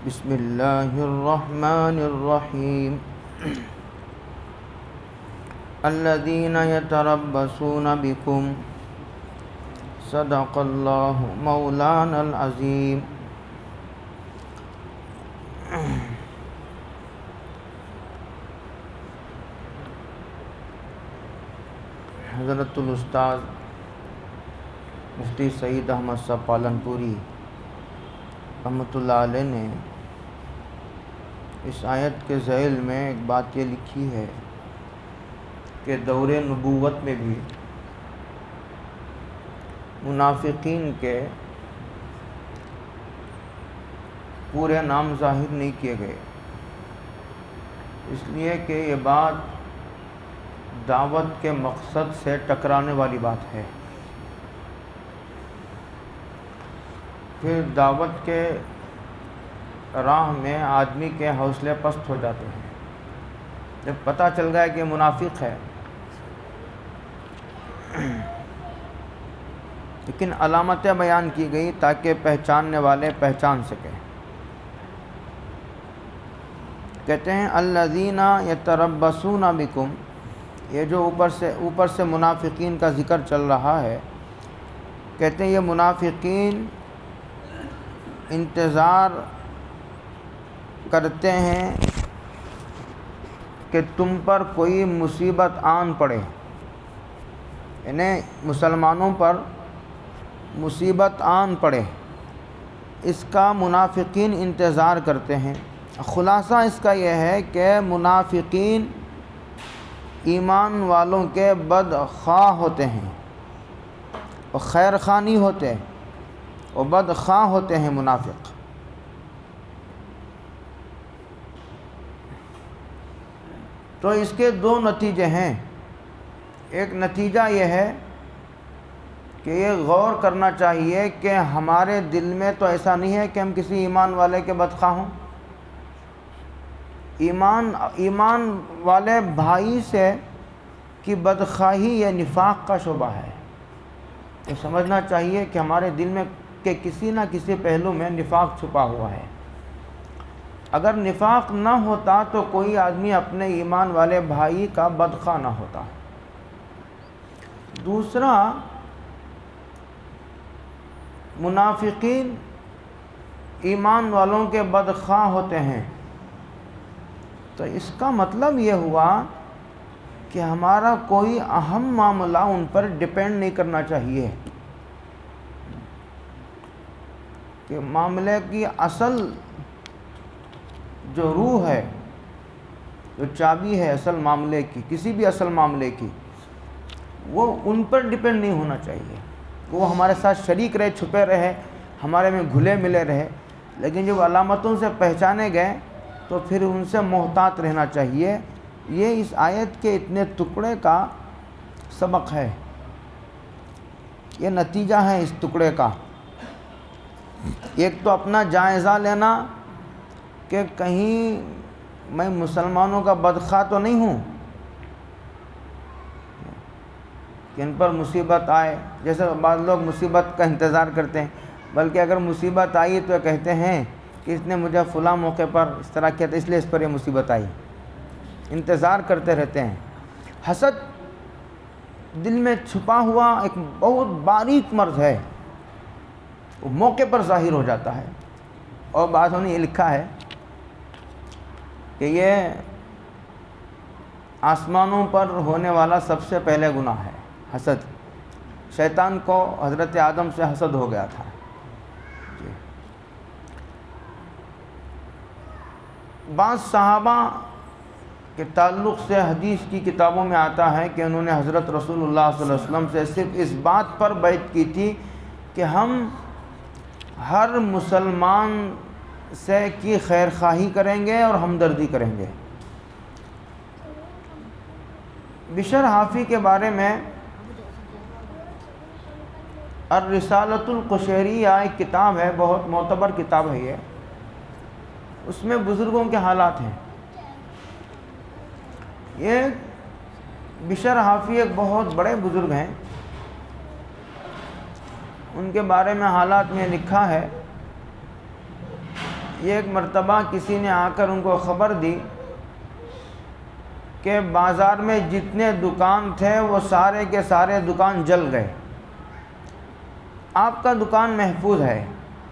بسم اللہ الرحمن الرحیم الذین یتربصون بکم صدق اللہ مولانا العظیم۔ حضرت الاستاذ مفتی سعید احمد صاحب پالنپوری رحمۃ اللہ علیہ نے اس آیت کے ذیل میں ایک بات یہ لکھی ہے کہ دور نبوت میں بھی منافقین کے پورے نام ظاہر نہیں کیے گئے، اس لیے کہ یہ بات دعوت کے مقصد سے ٹکرانے والی بات ہے۔ پھر دعوت کے راہ میں آدمی کے حوصلے پست ہو جاتے ہیں۔ جب پتہ چل گیا کہ منافق ہے، لیکن علامتیں بیان کی گئی تاکہ پہچاننے والے پہچان سکیں۔ کہتے ہیں الذین یتربصون بکم، یہ جو اوپر سے منافقین کا ذکر چل رہا ہے، کہتے ہیں یہ منافقین انتظار کرتے ہیں کہ تم پر کوئی مصیبت آن پڑے، یعنی مسلمانوں پر مصیبت آن پڑے، اس کا منافقین انتظار کرتے ہیں۔ خلاصہ اس کا یہ ہے کہ منافقین ایمان والوں کے بدخواہ ہوتے ہیں، اور خیر خواہ نہیں ہوتے، اور بدخواہ ہوتے ہیں منافق۔ تو اس کے دو نتیجے ہیں۔ ایک نتیجہ یہ ہے کہ یہ غور کرنا چاہیے کہ ہمارے دل میں تو ایسا نہیں ہے کہ ہم کسی ایمان والے کے بدخواہ ہوں۔ ایمان والے بھائی سے کی بدخواہی یہ نفاق کا شعبہ ہے۔ یہ سمجھنا چاہیے کہ ہمارے دل میں کہ کسی نہ کسی پہلو میں نفاق چھپا ہوا ہے۔ اگر نفاق نہ ہوتا تو کوئی آدمی اپنے ایمان والے بھائی کا بدخواہ نہ ہوتا۔ دوسرا، منافقین ایمان والوں کے بدخواہ ہوتے ہیں، تو اس کا مطلب یہ ہوا کہ ہمارا کوئی اہم معاملہ ان پر ڈیپینڈ نہیں کرنا چاہیے، کہ معاملے کی اصل جو روح ہے، جو چابی ہے اصل معاملے کی، کسی بھی اصل معاملے کی، وہ ان پر ڈیپینڈ نہیں ہونا چاہیے۔ وہ ہمارے ساتھ شریک رہے، چھپے رہے، ہمارے میں گھلے ملے رہے، لیکن جب علامتوں سے پہچانے گئے تو پھر ان سے محتاط رہنا چاہیے۔ یہ اس آیت کے اتنے ٹکڑے کا سبق ہے، یہ نتیجہ ہے اس ٹکڑے کا۔ ایک تو اپنا جائزہ لینا کہ کہیں میں مسلمانوں کا بدخواہ تو نہیں ہوں کہ ان پر مصیبت آئے، جیسے بعض لوگ مصیبت کا انتظار کرتے ہیں، بلکہ اگر مصیبت آئی تو کہتے ہیں کہ اس نے مجھے فلاں موقع پر اس طرح کیا تھا اس لیے اس پر یہ مصیبت آئی، انتظار کرتے رہتے ہیں۔ حسد دل میں چھپا ہوا ایک بہت باریک مرض ہے، وہ موقع پر ظاہر ہو جاتا ہے، اور بعضوں نے یہ لکھا ہے کہ یہ آسمانوں پر ہونے والا سب سے پہلے گناہ ہے، حسد۔ شیطان کو حضرت آدم سے حسد ہو گیا تھا۔ بعض صحابہ کے تعلق سے حدیث کی کتابوں میں آتا ہے کہ انہوں نے حضرت رسول اللہ صلی اللہ علیہ وسلم سے صرف اس بات پر بیعت کی تھی کہ ہم ہر مسلمان سے کی خیر خواہی کریں گے اور ہمدردی کریں گے۔ بشر حافی کے بارے میں الرسالۃ القشیریہ ایک کتاب ہے، بہت معتبر کتاب ہے یہ، اس میں بزرگوں کے حالات ہیں۔ یہ بشر حافی ایک بہت بڑے بزرگ ہیں، ان کے بارے میں حالات میں لکھا ہے یہ ایک مرتبہ کسی نے آ کر ان کو خبر دی کہ بازار میں جتنے دکان تھے وہ سارے کے سارے دکان جل گئے، آپ کا دکان محفوظ ہے۔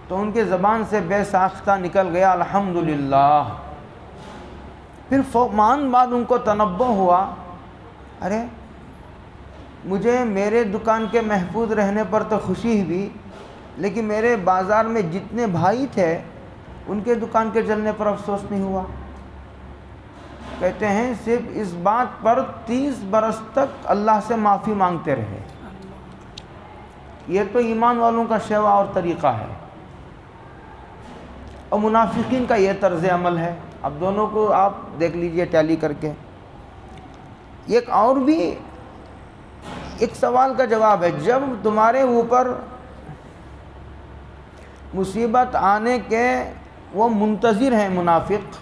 تو ان کی زبان سے بے ساختہ نکل گیا الحمدللہ۔ پھر فوقان بعد ان کو تنبہ ہوا، ارے مجھے میرے دکان کے محفوظ رہنے پر تو خوشی ہوئی، لیکن میرے بازار میں جتنے بھائی تھے ان کے دکان کے جلنے پر افسوس نہیں ہوا۔ کہتے ہیں صرف اس بات پر 30 برس تک اللہ سے معافی مانگتے رہے۔ یہ تو ایمان والوں کا شیوا اور طریقہ ہے، اور منافقین کا یہ طرز عمل ہے۔ اب دونوں کو آپ دیکھ لیجئے ٹیلی کر کے۔ ایک اور بھی ایک سوال کا جواب ہے، جب تمہارے اوپر مصیبت آنے کے وہ منتظر ہیں منافق،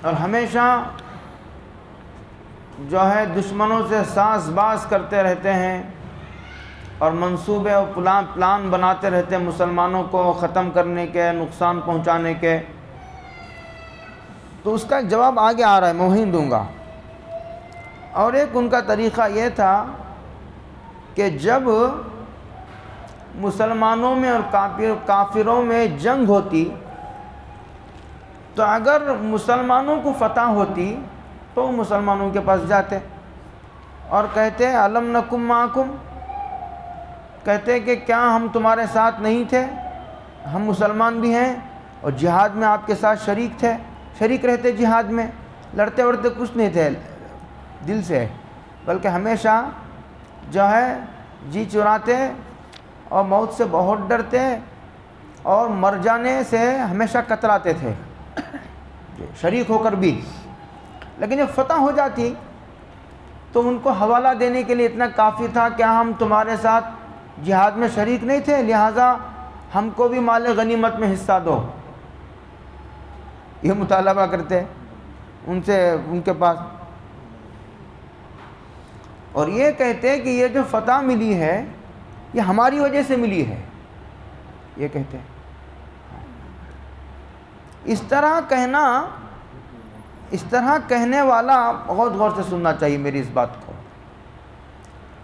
اور ہمیشہ جو ہے دشمنوں سے ساز باز کرتے رہتے ہیں اور منصوبے اور پلان بناتے رہتے ہیں مسلمانوں کو ختم کرنے کے، نقصان پہنچانے کے، تو اس کا جواب آگے آ رہا ہے، میں وہیں دوں گا۔ اور ایک ان کا طریقہ یہ تھا کہ جب مسلمانوں میں اور کافروں میں جنگ ہوتی تو اگر مسلمانوں کو فتح ہوتی تو وہ مسلمانوں کے پاس جاتے اور کہتے الم نکم معکم، کہتے کہ کیا ہم تمہارے ساتھ نہیں تھے، ہم مسلمان بھی ہیں اور جہاد میں آپ کے ساتھ شریک رہتے، جہاد میں لڑتے وڑتے کچھ نہیں تھے دل سے، بلکہ ہمیشہ جو ہے جی چراتے اور موت سے بہت ڈرتے اور مر جانے سے ہمیشہ کتراتے تھے شریک ہو کر بھی۔ لیکن جب فتح ہو جاتی تو ان کو حوالہ دینے کے لیے اتنا کافی تھا، کیا ہم تمہارے ساتھ جہاد میں شریک نہیں تھے، لہٰذا ہم کو بھی مال غنیمت میں حصہ دو۔ یہ مطالبہ کرتے ان سے، ان کے پاس، اور یہ کہتے کہ یہ جو فتح ملی ہے یہ ہماری وجہ سے ملی ہے، یہ کہتے ہیں۔ اس طرح کہنے والا بہت غور سے سننا چاہیے میری اس بات کو۔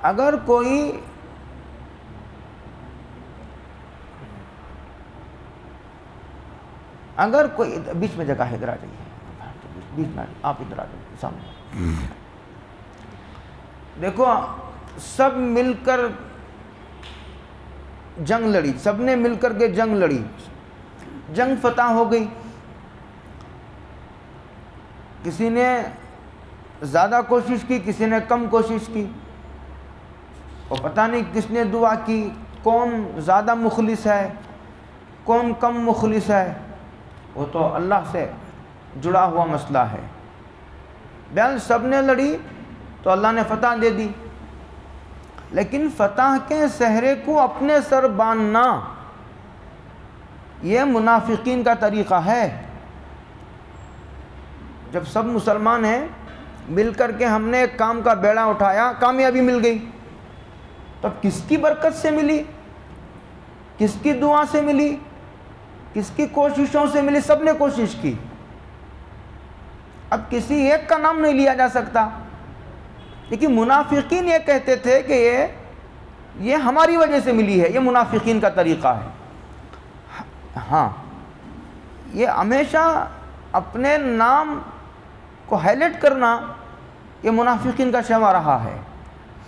اگر کوئی بیچ میں جگہ ہے، ادھر آ جائیے، بیچ میں آپ ادھر آ جائیے سامنے۔ دیکھو سب مل کر جنگ لڑی، سب نے مل کر کے جنگ لڑی، جنگ فتح ہو گئی، کسی نے زیادہ کوشش کی، کسی نے کم کوشش کی، اور پتہ نہیں کس نے دعا کی، کون زیادہ مخلص ہے کون کم مخلص ہے، وہ تو اللہ سے جڑا ہوا مسئلہ ہے۔ بہرحال سب نے لڑی تو اللہ نے فتح دے دی، لیکن فتح کے صحرے کو اپنے سر باندھنا یہ منافقین کا طریقہ ہے۔ جب سب مسلمان ہیں مل کر کے ہم نے ایک کام کا بیڑا اٹھایا، کامیابی مل گئی، تب کس کی برکت سے ملی، کس کی دعا سے ملی، کس کی کوششوں سے ملی؟ سب نے کوشش کی۔ اب کسی ایک کا نام نہیں لیا جا سکتا، لیکن منافقین یہ کہتے تھے کہ یہ ہماری وجہ سے ملی ہے، یہ منافقین کا طریقہ ہے۔ ہاں، یہ ہمیشہ اپنے نام کو ہائی لائٹ کرنا یہ منافقین کا شیوا رہا ہے۔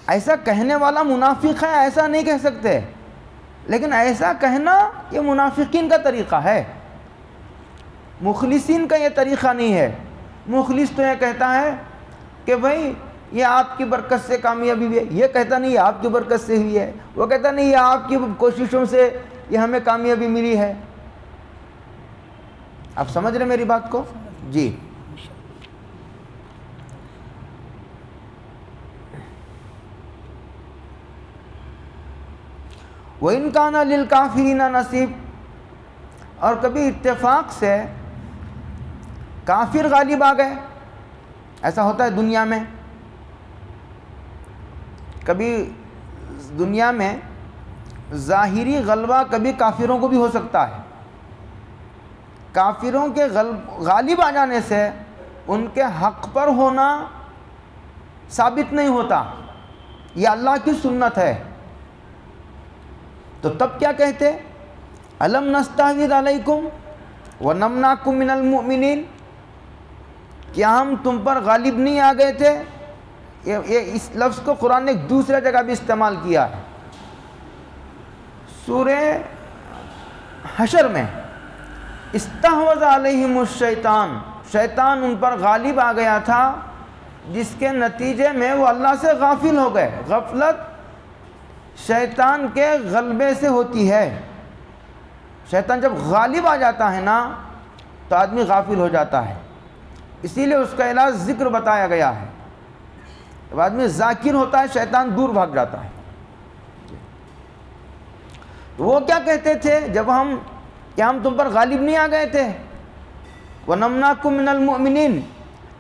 ایسا کہنے والا منافق ہے ایسا نہیں کہہ سکتے، لیکن ایسا کہنا یہ منافقین کا طریقہ ہے، مخلصین کا یہ طریقہ نہیں ہے۔ مخلص تو یہ کہتا ہے کہ بھائی یہ آپ کی برکت سے کامیابی ہوئی ہے، یہ کہتا نہیں یہ آپ کی برکت سے ہوئی ہے، وہ کہتا نہیں یہ آپ کی کوششوں سے یہ ہمیں کامیابی ملی ہے۔ آپ سمجھ رہے میری بات کو؟ جی۔ وَإِنْ كَانَ لِلْكَافِرِينَ نَصِيبٌ، اور کبھی اتفاق سے کافر غالب آ گئے، ایسا ہوتا ہے دنیا میں، کبھی دنیا میں ظاہری غلبہ کبھی کافروں کو بھی ہو سکتا ہے. کافروں کے غالب آ جانے سے ان کے حق پر ہونا ثابت نہیں ہوتا. یہ اللہ کی سنت ہے. تو تب کیا کہتے؟ الم نستحوذ علیکم ونمنعکم من المؤمنین، کیا ہم تم پر غالب نہیں آ گئے تھے؟ یہ اس لفظ کو قرآن نے ایک دوسرے جگہ بھی استعمال کیا ہے. سورہ حشر میں استحوذ علیہم الشیطان، شیطان ان پر غالب آ گیا تھا، جس کے نتیجے میں وہ اللہ سے غافل ہو گئے. غفلت شیطان کے غلبے سے ہوتی ہے. شیطان جب غالب آ جاتا ہے نا تو آدمی غافل ہو جاتا ہے. اسی لیے اس کا علاج ذکر بتایا گیا ہے. جب آدمی ذاکر ہوتا ہے شیطان دور بھاگ جاتا ہے. تو وہ کیا کہتے تھے جب کیا ہم تم پر غالب نہیں آ گئے تھے؟ وَنَمْنَعْكُمْ مِنَ الْمُؤْمِنِينَ،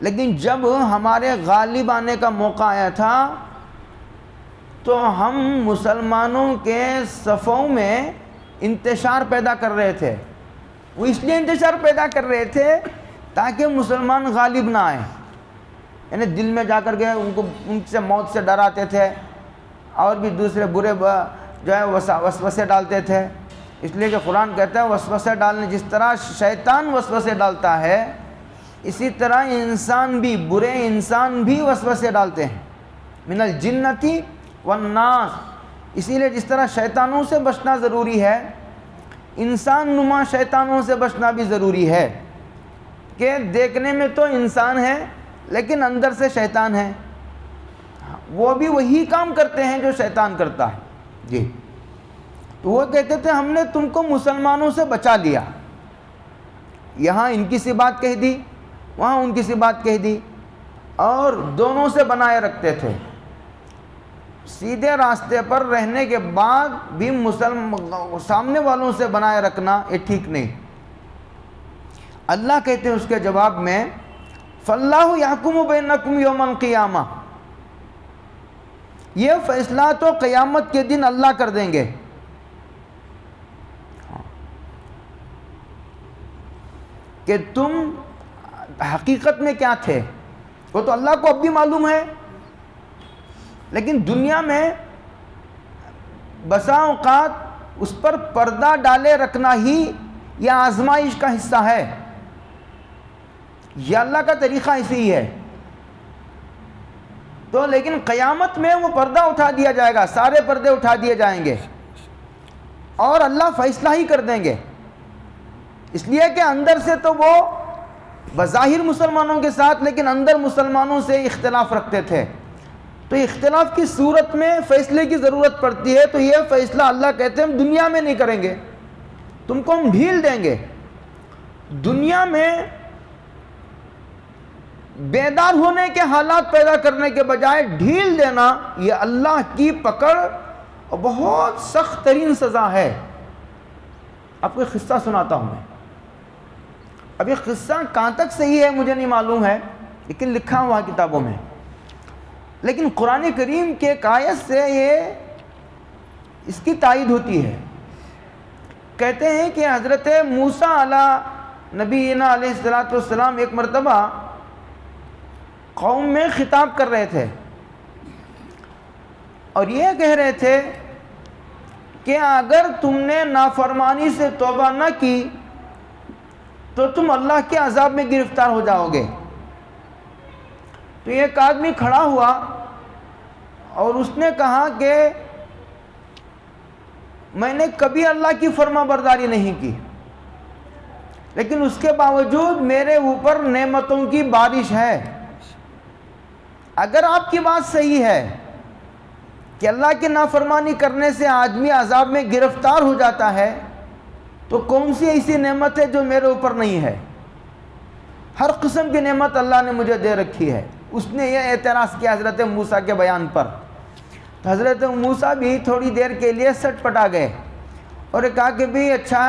لیکن جب ہمارے غالب آنے کا موقع آیا تھا تو ہم مسلمانوں کے صفوں میں انتشار پیدا کر رہے تھے. وہ اس لیے انتشار پیدا کر رہے تھے تاکہ مسلمان غالب نہ آئیں. یعنی دل میں جا کر کے ان سے موت سے ڈراتے تھے اور بھی دوسرے برے جو ہے وسوسے ڈالتے تھے. اس لیے کہ قرآن کہتا ہے وسوسے ڈالنے، جس طرح شیطان وسوسے ڈالتا ہے اسی طرح انسان بھی، برے انسان بھی وسوسے ڈالتے ہیں. من الجنۃ والناس. اسی لیے جس طرح شیطانوں سے بچنا ضروری ہے، انسان نما شیطانوں سے بچنا بھی ضروری ہے. کہ دیکھنے میں تو انسان ہے لیکن اندر سے شیطان ہے. وہ بھی وہی کام کرتے ہیں جو شیطان کرتا ہے. جی تو وہ کہتے تھے ہم نے تم کو مسلمانوں سے بچا لیا. یہاں ان کی سی بات کہہ دی، وہاں ان کی سی بات کہہ دی، اور دونوں سے بنائے رکھتے تھے. سیدھے راستے پر رہنے کے بعد بھی سامنے والوں سے بنائے رکھنا یہ ٹھیک نہیں. اللہ کہتے ہیں اس کے جواب میں فَاللَّهُ يَحْكُمُ بَيْنَكُمْ يَوْمَ الْقِيَامَةِ، یہ فیصلہ تو قیامت کے دن اللہ کر دیں گے. کہ تم حقیقت میں کیا تھے وہ تو اللہ کو اب بھی معلوم ہے، لیکن دنیا میں بسا اوقات اس پر پردہ ڈالے رکھنا ہی یہ آزمائش کا حصہ ہے. یہ اللہ کا طریقہ ایسے ہی ہے. تو لیکن قیامت میں وہ پردہ اٹھا دیا جائے گا، سارے پردے اٹھا دیے جائیں گے اور اللہ فیصلہ ہی کر دیں گے. اس لیے کہ اندر سے تو وہ بظاہر مسلمانوں کے ساتھ لیکن اندر مسلمانوں سے اختلاف رکھتے تھے. تو اختلاف کی صورت میں فیصلے کی ضرورت پڑتی ہے. تو یہ فیصلہ اللہ کہتے ہیں ہم دنیا میں نہیں کریں گے، تم کو ہم ڈھیل دیں گے. دنیا میں بیدار ہونے کے حالات پیدا کرنے کے بجائے ڈھیل دینا یہ اللہ کی پکڑ اور بہت سخت ترین سزا ہے. آپ کو ایک قصہ سناتا ہوں میں. اب یہ قصہ کہاں تک صحیح ہے مجھے نہیں معلوم ہے، لیکن لکھا ہوا کتابوں میں. لیکن قرآن کریم کے ایک آیت سے اس کی تائید ہوتی ہے. کہتے ہیں کہ حضرت موسیٰ علیہ نبینا علیہ السلام ایک مرتبہ قوم میں خطاب کر رہے تھے اور یہ کہہ رہے تھے کہ اگر تم نے نافرمانی سے توبہ نہ کی تو تم اللہ کے عذاب میں گرفتار ہو جاؤ گے. تو ایک آدمی کھڑا ہوا اور اس نے کہا کہ میں نے کبھی اللہ کی فرما برداری نہیں کی، لیکن اس کے باوجود میرے اوپر نعمتوں کی بارش ہے. اگر آپ کی بات صحیح ہے کہ اللہ کی نافرمانی کرنے سے آدمی عذاب میں گرفتار ہو جاتا ہے تو کون سی ایسی نعمت ہے جو میرے اوپر نہیں ہے؟ ہر قسم کی نعمت اللہ نے مجھے دے رکھی ہے. اس نے یہ اعتراض کیا حضرت موسیٰ کے بیان پر. تو حضرت موسیٰ بھی تھوڑی دیر کے لیے سٹ پٹا گئے اور کہا کہ بھی اچھا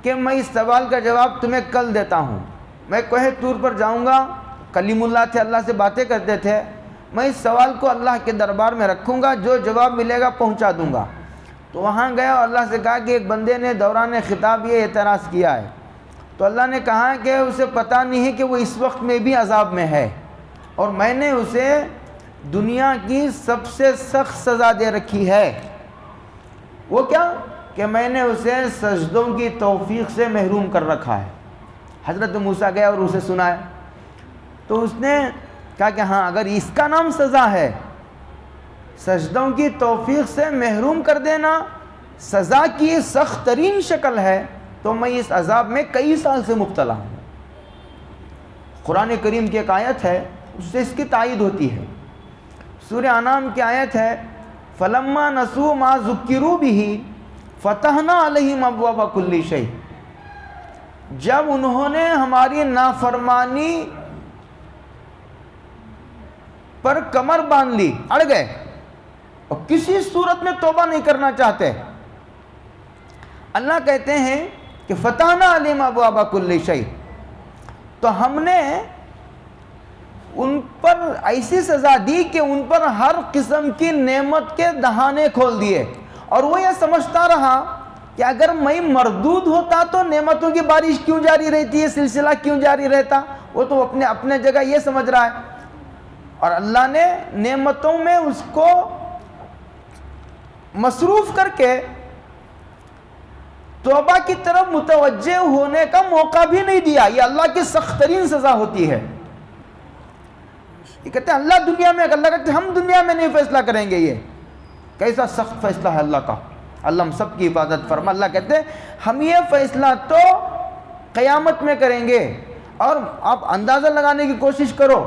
کہ میں اس سوال کا جواب تمہیں کل دیتا ہوں. میں کوہ طور پر جاؤں گا، کلیم اللہ تھے، اللہ سے باتیں کرتے تھے. میں اس سوال کو اللہ کے دربار میں رکھوں گا، جو جواب ملے گا پہنچا دوں گا. تو وہاں گیا اور اللہ سے کہا کہ ایک بندے نے دوران خطاب یہ اعتراض کیا ہے، تو اللہ نے کہا کہ اسے پتہ نہیں ہے کہ وہ اس وقت میں بھی عذاب میں ہے، اور میں نے اسے دنیا کی سب سے سخت سزا دے رکھی ہے۔ وہ کیا؟ کہ میں نے اسے سجدوں کی توفیق سے محروم کر رکھا ہے۔ حضرت موسیٰ گیا اور اسے سنایا، تو اس نے کہا کہ ہاں اگر اس کا نام سزا ہے، سجدوں کی توفیق سے محروم کر دینا سزا کی سخت ترین شکل ہے، تو میں اس عذاب میں کئی سال سے مبتلا ہوں۔ قرآن کریم کی ایک آیت ہے، اس سے اس کی تائید ہوتی ہے۔ سورہ انعام کی آیت ہے، فَلَمَّا نَسُوا مَا ذُكِّرُوا بِهِ فَتَحْنَا عَلَيْهِمْ أَبْوَابَ كُلِّ شَيْءٍ، جب انہوں نے ہماری نافرمانی پر کمر باندھ لی، اڑ گئے اور کسی صورت میں توبہ نہیں کرنا چاہتے، اللہ کہتے ہیں کہ فَتَحْنَا عَلَيْهِمْ أَبْوَابَ كُلِّ شَيْءٍ، تو ہم نے ان پر ایسی سزا دی کہ ان پر ہر قسم کی نعمت کے دہانے کھول دیے، اور وہ یہ سمجھتا رہا کہ اگر میں مردود ہوتا تو نعمتوں کی بارش کیوں جاری رہتی ہے، سلسلہ کیوں جاری رہتا، وہ تو اپنے جگہ یہ سمجھ رہا ہے، اور اللہ نے نعمتوں میں اس کو مصروف کر کے توبہ کی طرف متوجہ ہونے کا موقع بھی نہیں دیا۔ یہ اللہ کی سخت ترین سزا ہوتی ہے۔ یہ کہتے ہیں اللہ دنیا میں، اللہ کہتے ہیں ہم دنیا میں نہیں فیصلہ کریں گے۔ یہ کیسا سخت فیصلہ ہے اللہ کا، اللہ ہم سب کی حفاظت فرما۔ اللہ کہتے ہیں ہم یہ فیصلہ تو قیامت میں کریں گے، اور آپ اندازہ لگانے کی کوشش کرو،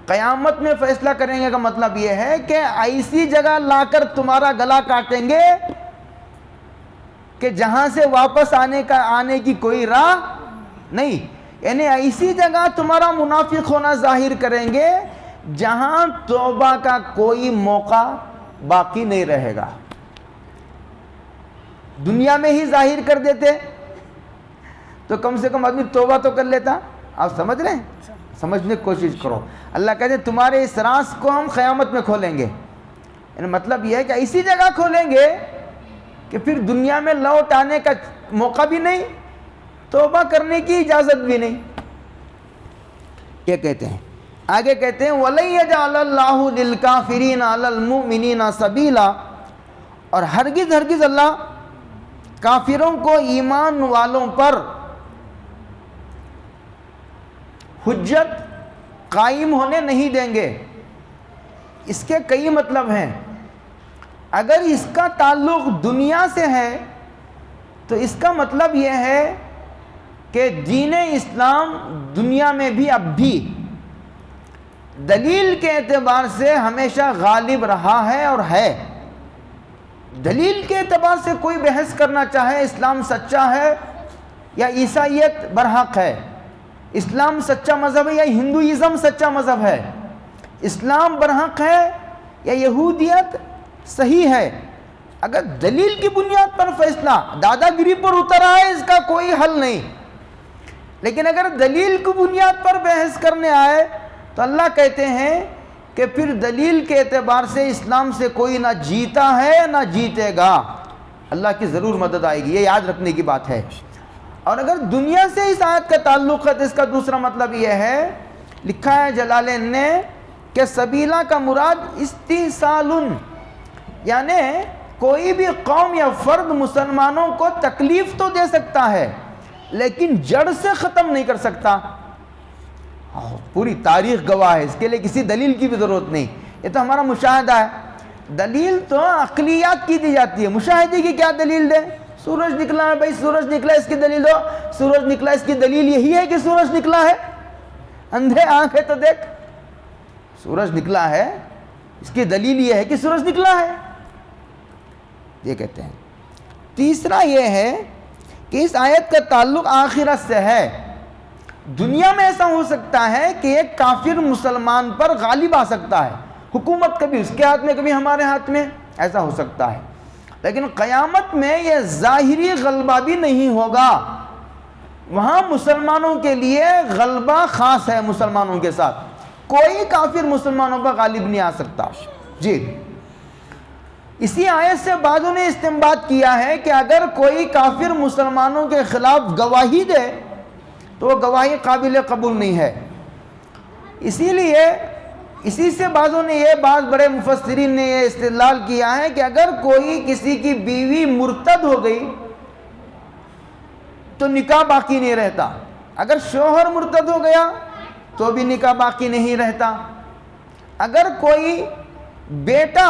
قیامت میں فیصلہ کریں گے کا مطلب یہ ہے کہ ایسی جگہ لا کر تمہارا گلا کاٹیں گے کہ جہاں سے واپس آنے کی کوئی راہ نہیں، یعنی ایسی جگہ تمہارا منافق ہونا ظاہر کریں گے جہاں توبہ کا کوئی موقع باقی نہیں رہے گا۔ دنیا میں ہی ظاہر کر دیتے تو کم سے کم آدمی توبہ تو کر لیتا۔ آپ سمجھ رہے ہیں؟ سمجھنے کی کوشش کرو۔ اللہ کہتے ہیں تمہارے اس راز کو ہم قیامت میں کھولیں گے، یعنی مطلب یہ ہے کہ ایسی جگہ کھولیں گے کہ پھر دنیا میں لوٹ آنے کا موقع بھی نہیں، توبہ کرنے کی اجازت بھی نہیں۔ یہ کہتے ہیں، آگے کہتے ہیں وَلَن يَجْعَلَ اللَّهُ لِلْكَافِرِينَ عَلَى الْمُؤْمِنِينَ سَبِيلًا، اور ہرگز اللہ کافروں کو ایمان والوں پر حجت قائم ہونے نہیں دیں گے۔ اس کے کئی مطلب ہیں۔ اگر اس کا تعلق دنیا سے ہے تو اس کا مطلب یہ ہے کہ دین اسلام دنیا میں بھی اب بھی دلیل کے اعتبار سے ہمیشہ غالب رہا ہے اور ہے۔ دلیل کے اعتبار سے کوئی بحث کرنا چاہے اسلام سچا ہے یا عیسائیت برحق ہے، اسلام سچا مذہب ہے یا ہندوازم سچا مذہب ہے، اسلام برحق ہے یا یہودیت صحیح ہے، اگر دلیل کی بنیاد پر فیصلہ دادا گیری پر اتر آئے اس کا کوئی حل نہیں، لیکن اگر دلیل کی بنیاد پر بحث کرنے آئے تو اللہ کہتے ہیں کہ پھر دلیل کے اعتبار سے اسلام سے کوئی نہ جیتا ہے نہ جیتے گا، اللہ کی ضرور مدد آئے گی، یہ یاد رکھنے کی بات ہے۔ اور اگر دنیا سے اس آیت کا تعلق ہے تو اس کا دوسرا مطلب یہ ہے، لکھا ہے جلالین نے کہ سبیلا کا مراد استحصال، یعنی کوئی بھی قوم یا فرد مسلمانوں کو تکلیف تو دے سکتا ہے لیکن جڑ سے ختم نہیں کر سکتا۔ پوری تاریخ گواہ ہے، اس کے لیے کسی دلیل کی بھی ضرورت نہیں، یہ تو ہمارا مشاہدہ ہے۔ دلیل تو عقلیات کی دی جاتی ہے، مشاہدے کی کیا دلیل دے؟ سورج نکلا ہے، بھائی سورج نکلا اس کی دلیل دو، سورج نکلا اس کی دلیل یہی ہے کہ سورج نکلا ہے، اندھے آنکھ ہے تو دیکھ، سورج نکلا ہے اس کی دلیل یہ ہے کہ سورج نکلا ہے، یہ کہتے ہیں۔ تیسرا یہ ہے کہ اس آیت کا تعلق آخرت سے ہے۔ دنیا میں ایسا ہو سکتا ہے کہ ایک کافر مسلمان پر غالب آ سکتا ہے، حکومت کبھی اس کے ہاتھ میں کبھی ہمارے ہاتھ میں، ایسا ہو سکتا ہے، لیکن قیامت میں یہ ظاہری غلبہ بھی نہیں ہوگا، وہاں مسلمانوں کے لیے غلبہ خاص ہے، مسلمانوں کے ساتھ کوئی کافر مسلمانوں پر غالب نہیں آ سکتا۔ جی اسی آیت سے بعضوں نے استنباط کیا ہے کہ اگر کوئی کافر مسلمانوں کے خلاف گواہی دے تو وہ گواہی قابل قبول نہیں ہے. اسی لیے اسی سے بعضوں نے یہ بعض بڑے مفسرین نے یہ استدلال کیا ہے کہ اگر کوئی کسی کی بیوی مرتد ہو گئی تو نکاح باقی نہیں رہتا. اگر شوہر مرتد ہو گیا تو بھی نکاح باقی نہیں رہتا. اگر کوئی بیٹا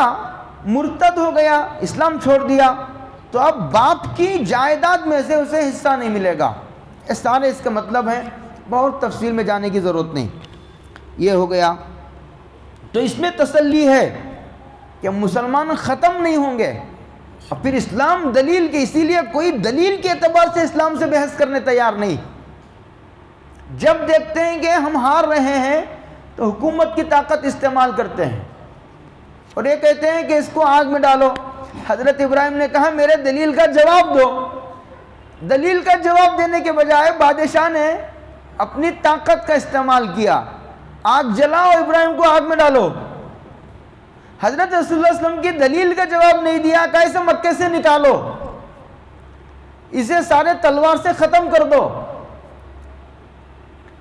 مرتد ہو گیا، اسلام چھوڑ دیا، تو اب باپ کی جائیداد میں سے اسے حصہ نہیں ملے گا. یہ سارے اس کا مطلب ہے، بہت تفصیل میں جانے کی ضرورت نہیں. یہ ہو گیا. تو اس میں تسلی ہے کہ مسلمان ختم نہیں ہوں گے. اور پھر اسلام دلیل کے، اسی لیے کوئی دلیل کے اعتبار سے اسلام سے بحث کرنے تیار نہیں. جب دیکھتے ہیں کہ ہم ہار رہے ہیں تو حکومت کی طاقت استعمال کرتے ہیں اور یہ کہتے ہیں کہ اس کو آگ میں ڈالو. حضرت ابراہیم نے کہا میرے دلیل کا جواب دو. دلیل کا جواب دینے کے بجائے بادشاہ نے اپنی طاقت کا استعمال کیا. آگ جلاؤ، ابراہیم کو آگ میں ڈالو. حضرت رسول اللہ علیہ وسلم کی دلیل کا جواب نہیں دیا، کہا اسے مکے سے نکالو، اسے سارے تلوار سے ختم کر دو،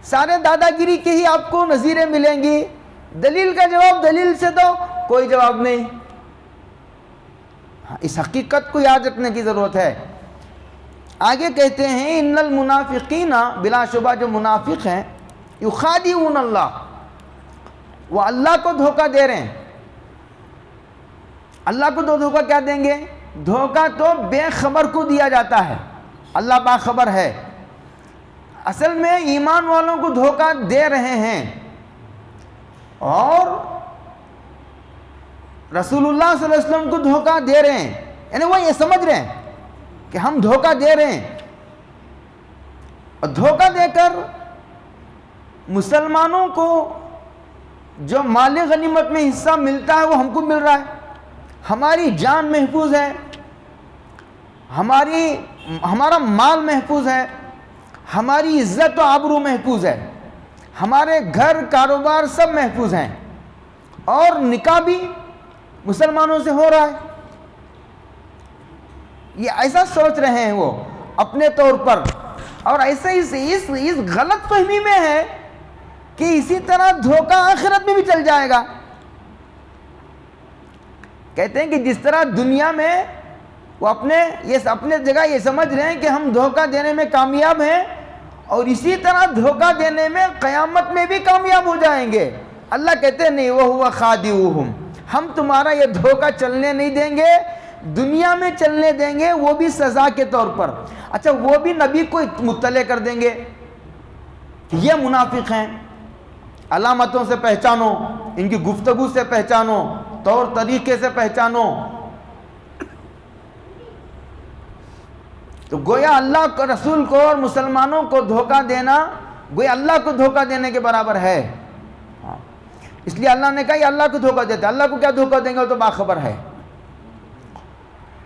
سارے دادا گیری کے ہی آپ کو نظیریں ملیں گی. دلیل کا جواب دلیل سے دو، کوئی جواب نہیں. اس حقیقت کو یاد رکھنے کی ضرورت ہے. آگے کہتے ہیں ان المنافقین، بلا شبہ جو منافق ہیں، یخادعون اللہ، وہ اللہ کو دھوکہ دے رہے ہیں. اللہ کو تو دھوکہ کیا دیں گے؟ دھوکہ تو بے خبر کو دیا جاتا ہے، اللہ باخبر ہے. اصل میں ایمان والوں کو دھوکہ دے رہے ہیں اور رسول اللہ صلی اللہ علیہ وسلم کو دھوکہ دے رہے ہیں. یعنی وہ یہ سمجھ رہے ہیں کہ ہم دھوکہ دے رہے ہیں، اور دھوکہ دے کر مسلمانوں کو جو مال غنیمت میں حصہ ملتا ہے وہ ہم کو مل رہا ہے. ہماری جان محفوظ ہے، ہمارا مال محفوظ ہے، ہماری عزت و آبرو محفوظ ہے، ہمارے گھر کاروبار سب محفوظ ہیں، اور نکاح بھی مسلمانوں سے ہو رہا ہے. یہ ایسا سوچ رہے ہیں وہ اپنے طور پر، اور ایسے ہی اس غلط فہمی میں ہے کہ اسی طرح دھوکہ آخرت میں بھی چل جائے گا. کہتے ہیں کہ جس طرح دنیا میں وہ اپنے جگہ یہ سمجھ رہے ہیں کہ ہم دھوکہ دینے میں کامیاب ہیں، اور اسی طرح دھوکہ دینے میں قیامت میں بھی کامیاب ہو جائیں گے. اللہ کہتے ہیں نہیں، وَهُوَ خَادِعُهُمْ، ہم تمہارا یہ دھوکہ چلنے نہیں دیں گے، دنیا میں چلنے دیں گے، وہ بھی سزا کے طور پر. اچھا، وہ بھی نبی کو مطلع کر دیں گے کہ یہ منافق ہیں، علامتوں سے پہچانو، ان کی گفتگو سے پہچانو، طور طریقے سے پہچانو. تو گویا اللہ کو، رسول کو اور مسلمانوں کو دھوکہ دینا گویا اللہ کو دھوکہ دینے کے برابر ہے. اس لیے اللہ نے کہا یہ اللہ کو دھوکہ دیتا ہے، اللہ کو کیا دھوکہ دیں گے، وہ تو باخبر ہے.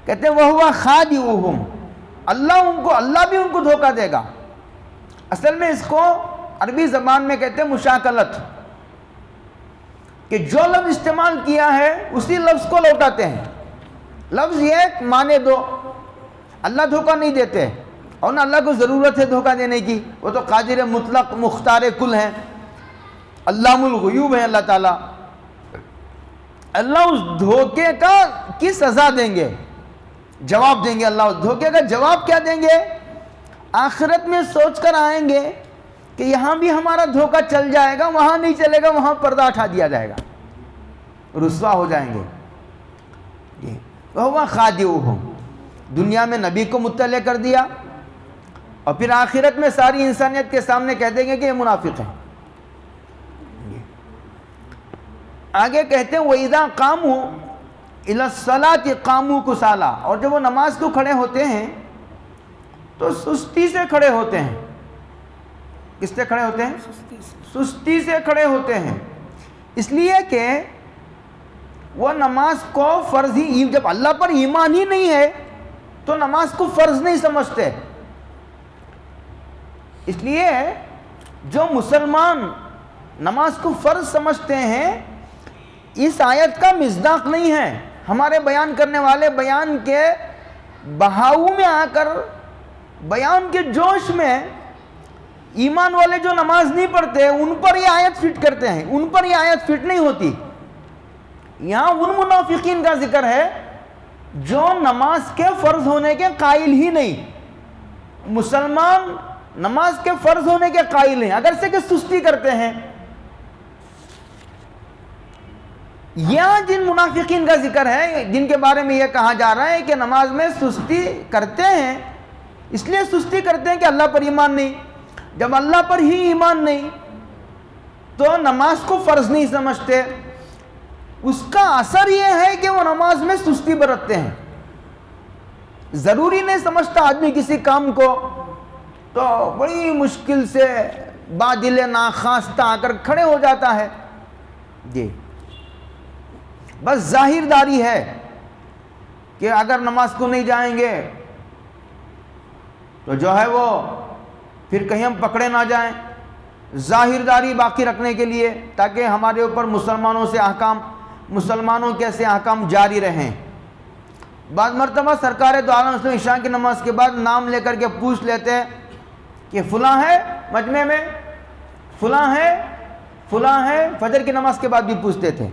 کہتے ہیں وَهُوَ خَادِعُهُمْ، اللہ بھی ان کو دھوکہ دے گا. اصل میں اس کو عربی زبان میں کہتے ہیں مشاکلت، کہ جو لفظ استعمال کیا ہے اسی لفظ کو لوٹاتے ہیں. لفظ یہ معنی دو، اللہ دھوکہ نہیں دیتے، اور نہ اللہ کو ضرورت ہے دھوکہ دینے کی، وہ تو قادر مطلق مختار کل ہیں، علام الغیوب ہے اللہ تعالیٰ. اللہ اس دھوکے کی سزا دیں گے، جواب دیں گے. اللہ اس دھوکے کا جواب کیا دیں گے؟ آخرت میں سوچ کر آئیں گے کہ یہاں بھی ہمارا دھوکہ چل جائے گا، وہاں نہیں چلے گا، وہاں پردہ اٹھا دیا جائے گا، رسوا ہو جائیں گے. وَهُوَ خَادِعُهُمْ، دنیا میں نبی کو مطلع کر دیا، اور پھر آخرت میں ساری انسانیت کے سامنے کہہ دیں گے کہ یہ منافق ہیں. آگے کہتے ہیں وَإِذَا قَامُوا إِلَى الصَّلَاةِ قَامُوا كُسَالَىٰ، اور جب وہ نماز کو کھڑے ہوتے ہیں تو سستی سے کھڑے ہوتے ہیں. کس سے کھڑے ہوتے ہیں؟ سستی سے کھڑے ہوتے ہیں. اس لیے کہ وہ نماز کو فرض ہی، جب اللہ پر ایمان ہی نہیں ہے تو نماز کو فرض نہیں سمجھتے. اس لیے جو مسلمان نماز کو فرض سمجھتے ہیں اس آیت کا مصداق نہیں ہے. ہمارے بیان کرنے والے بیان کے بہاؤ میں آ کر، بیان کے جوش میں ایمان والے جو نماز نہیں پڑھتے ان پر یہ آیت فٹ کرتے ہیں، ان پر یہ آیت فٹ نہیں ہوتی۔ یہاں ان منافقین کا ذکر ہے جو نماز کے فرض ہونے کے قائل ہی نہیں۔ مسلمان نماز کے فرض ہونے کے قائل ہیں، اگر سے کہ سستی کرتے ہیں۔ یہاں جن منافقین کا ذکر ہے، جن کے بارے میں یہ کہا جا رہا ہے کہ نماز میں سستی کرتے ہیں، اس لیے سستی کرتے ہیں کہ اللہ پر ایمان نہیں۔ جب اللہ پر ہی ایمان نہیں تو نماز کو فرض نہیں سمجھتے، اس کا اثر یہ ہے کہ وہ نماز میں سستی برتتے ہیں۔ ضروری نہیں سمجھتا آدمی کسی کام کو تو بڑی مشکل سے بادل ناخواستہ آ کر کھڑے ہو جاتا ہے، جی بس ظاہر داری ہے کہ اگر نماز کو نہیں جائیں گے تو جو ہے وہ پھر کہیں ہم پکڑے نہ جائیں، ظاہر داری باقی رکھنے کے لیے، تاکہ ہمارے اوپر مسلمانوں کے ایسے احکام جاری رہیں۔ بعض مرتبہ سرکار دو عالم اسلام عشاء کی نماز کے بعد نام لے کر کے پوچھ لیتے ہیں کہ فلاں ہے مجمع میں، فلاں ہے، فجر کی نماز کے بعد بھی پوچھتے تھے۔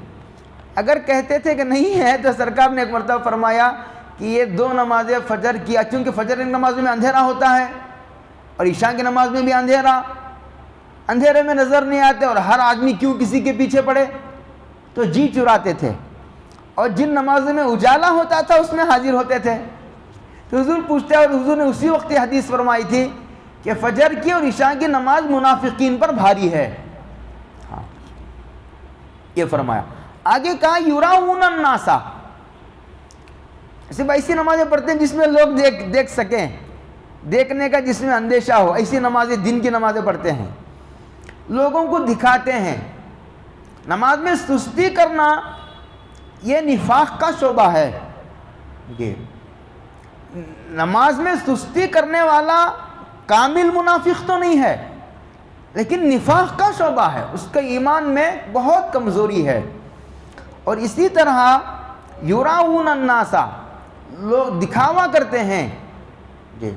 اگر کہتے تھے کہ نہیں ہے تو سرکار نے ایک مرتبہ فرمایا کہ یہ دو نمازیں فجر کی، چونکہ فجر کی نماز میں اندھیرا ہوتا ہے اور عشاء کی نماز میں بھی اندھیرے میں نظر نہیں آتے، اور ہر آدمی کیوں کسی کے پیچھے پڑے، تو جی چراتے تھے، اور جن نمازوں میں اجالا ہوتا تھا اس میں حاضر ہوتے تھے۔ تو حضور پوچھتے ہیں، اور حضور نے اسی وقت حدیث فرمائی تھی کہ فجر کی اور عشاء کی نماز منافقین پر بھاری ہے، ہاں یہ فرمایا۔ آگے کہا یراؤن الناس، صرف ایسی نمازیں پڑھتے ہیں جس میں لوگ دیکھ سکیں، دیکھنے کا جس میں اندیشہ ہو، ایسی نمازیں دن کی نمازیں پڑھتے ہیں، لوگوں کو دکھاتے ہیں۔ نماز میں سستی کرنا یہ نفاق کا شعبہ ہے۔ نماز میں سستی کرنے والا کامل منافق تو نہیں ہے، لیکن نفاق کا شعبہ ہے، اس کا ایمان میں بہت کمزوری ہے۔ اور اسی طرح یراؤن الناس، لوگ دکھاوا کرتے ہیں، جی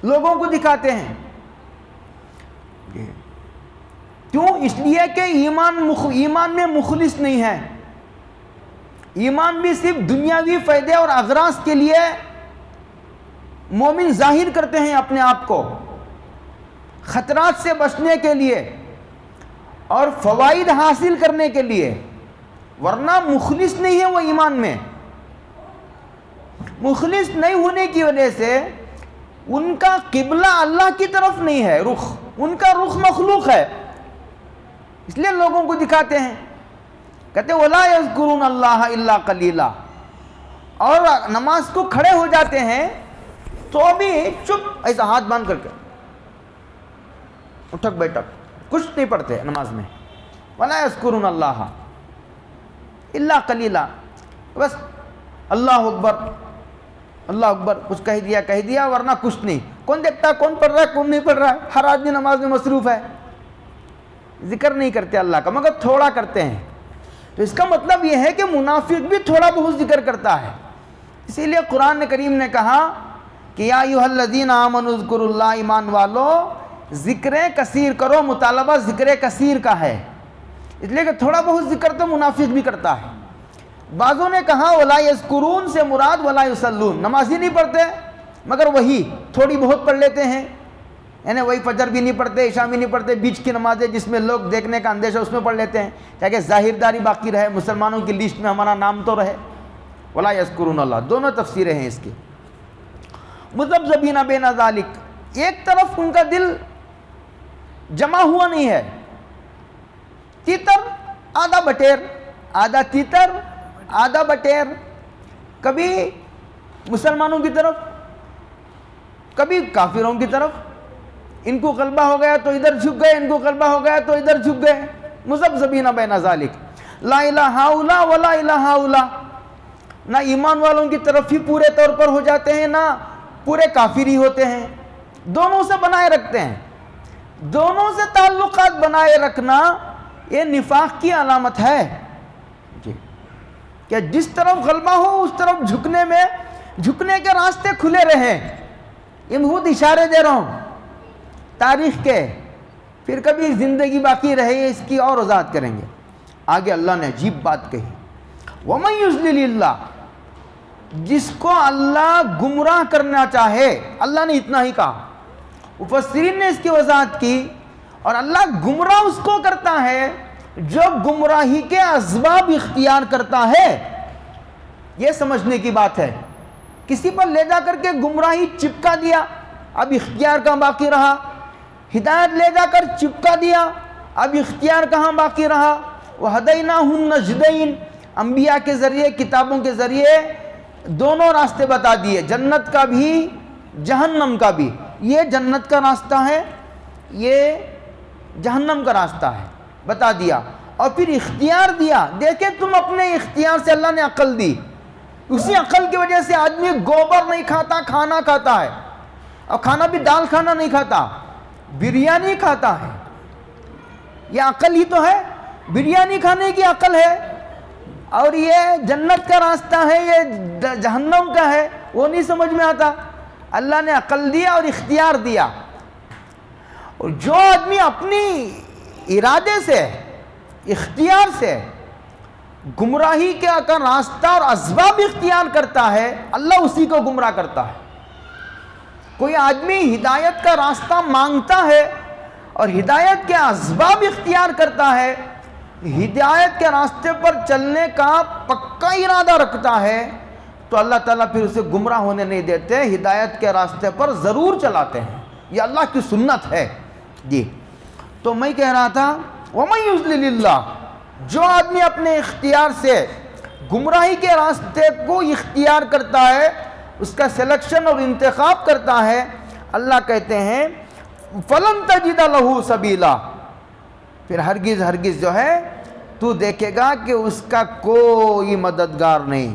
لوگوں کو دکھاتے ہیں، کیوں؟ اس لیے کہ ایمان میں مخلص نہیں ہے۔ ایمان بھی صرف دنیاوی فائدے اور اغراض کے لیے مومن ظاہر کرتے ہیں اپنے آپ کو، خطرات سے بچنے کے لیے اور فوائد حاصل کرنے کے لیے، ورنہ مخلص نہیں ہے وہ ایمان میں۔ مخلص نہیں ہونے کی وجہ سے ان کا قبلہ اللہ کی طرف نہیں ہے، ان کا رخ مخلوق ہے، اس لیے لوگوں کو دکھاتے ہیں۔ کہتے وَلَا يَذْكُرُونَ اللَّهَ إِلَّا قَلِيلًا، اور نماز کو کھڑے ہو جاتے ہیں تو بھی چپ، ایسا ہاتھ باندھ کر کے اٹھک بیٹھک، کچھ نہیں پڑھتے نماز میں۔ وَلَا يَذْكُرُونَ اللَّهَ إِلَّا قَلِيلًا، بس اللہ اکبر اللہ اکبر، کچھ کہہ دیا ورنہ کچھ نہیں۔ کون دیکھتا کون پڑھ رہا ہے کون نہیں پڑھ رہا ہے، ہر آدمی نماز میں مصروف ہے، ذکر نہیں کرتے اللہ کا، مگر تھوڑا کرتے ہیں۔ تو اس کا مطلب یہ ہے کہ منافق بھی تھوڑا بہت ذکر کرتا ہے۔ اسی لیے قرآن کریم نے کہا کہ یا ایھا الذین آمنوا اذکروا اللہ، ایمان والو ذکر کثیر کرو، مطالبہ ذکر کثیر کا ہے، اس لیے کہ تھوڑا بہت ذکر تو منافق بھی کرتا ہے۔ بعضوں نے کہا ولا یذکرون سے مراد ولا یصلون، نماز ہی نہیں پڑھتے مگر وہی تھوڑی بہت پڑھ لیتے ہیں، یعنی وہی فجر بھی نہیں پڑھتے، عشاء بھی نہیں پڑھتے، بیچ کی نمازیں جس میں لوگ دیکھنے کا اندیشہ اس میں پڑھ لیتے ہیں تاکہ ظاہر داری باقی رہے، مسلمانوں کی لسٹ میں ہمارا نام تو رہے۔ ولا یذکرون اللہ، دونوں تفسیریں ہیں اس کی۔ مذبذبین بین ذالک، ایک طرف ان کا دل جمع ہوا نہیں ہے، تیتر آدھا بٹیر، آدھا تیتر آدھا بٹیر، کبھی مسلمانوں کی طرف کبھی کافروں کی طرف، ان کو غلبہ ہو گیا تو ادھر جھک گئے، ان کو غلبہ ہو گیا تو ادھر جھک گئے۔ مذبذبین بین ذالک، لا الہ الا ولا الہ الا، نہ ایمان والوں کی طرف ہی پورے طور پر ہو جاتے ہیں، نہ پورے کافر ہی ہوتے ہیں، دونوں سے بنائے رکھتے ہیں۔ دونوں سے تعلقات بنائے رکھنا یہ نفاق کی علامت ہے جی، کہ جس طرف غلبہ ہو اس طرف جھکنے کے راستے کھلے رہیں. یہ بہت اشارے دے رہا ہوں تاریخ کے، پھر کبھی زندگی باقی رہے اس کی اور وضاحت کریں گے. آگے اللہ نے عجیب بات کہی، وَمَن يُضْلِلِ اللَّهُ، جس کو اللہ گمراہ کرنا چاہے. اللہ نے اتنا ہی کہا، مفسرین نے اس کی وضاحت کی. اور اللہ گمراہ اس کو کرتا ہے جو گمراہی کے اسباب اختیار کرتا ہے. یہ سمجھنے کی بات ہے. کسی پر لے جا کر کے گمراہی چپکا دیا، اب اختیار کہاں باقی رہا. ہدایت لے جا کر چپکا دیا، اب اختیار کہاں باقی رہا. وَهَدَيْنَاهُ النَّجْدَيْنِ، انبیاء کے ذریعے، کتابوں کے ذریعے دونوں راستے بتا دیے، جنت کا بھی جہنم کا بھی. یہ جنت کا راستہ ہے، یہ جہنم کا راستہ ہے، بتا دیا. اور پھر اختیار دیا. دیکھیں تم اپنے اختیار سے اللہ نے عقل دی، اسی عقل کی وجہ سے آدمی گوبر نہیں کھاتا، کھانا کھاتا ہے. اور کھانا بھی دال کھانا نہیں کھاتا، بریانی کھاتا ہے. یہ عقل ہی تو ہے، بریانی کھانے کی عقل ہے. اور یہ جنت کا راستہ ہے، یہ جہنم کا ہے، وہ نہیں سمجھ میں آتا. اللہ نے عقل دیا اور اختیار دیا. اور جو آدمی اپنی ارادے سے، اختیار سے گمراہی کا راستہ اور اسباب اختیار کرتا ہے، اللہ اسی کو گمراہ کرتا ہے. کوئی آدمی ہدایت کا راستہ مانگتا ہے اور ہدایت کے اسباب اختیار کرتا ہے، ہدایت کے راستے پر چلنے کا پکا ارادہ رکھتا ہے، تو اللہ تعالیٰ پھر اسے گمراہ ہونے نہیں دیتے، ہدایت کے راستے پر ضرور چلاتے ہیں. یہ اللہ کی سنت ہے جی. تو میں کہہ رہا تھا وَمَن يُضْلِلِ اللَّهُ، جو آدمی اپنے اختیار سے گمراہی کے راستے کو اختیار کرتا ہے، اس کا سلیکشن اور انتخاب کرتا ہے، اللہ کہتے ہیں فَلَن تَجِدَ لَهُ سَبِيلًا، پھر ہرگز جو ہے تو دیکھے گا کہ اس کا کوئی مددگار نہیں.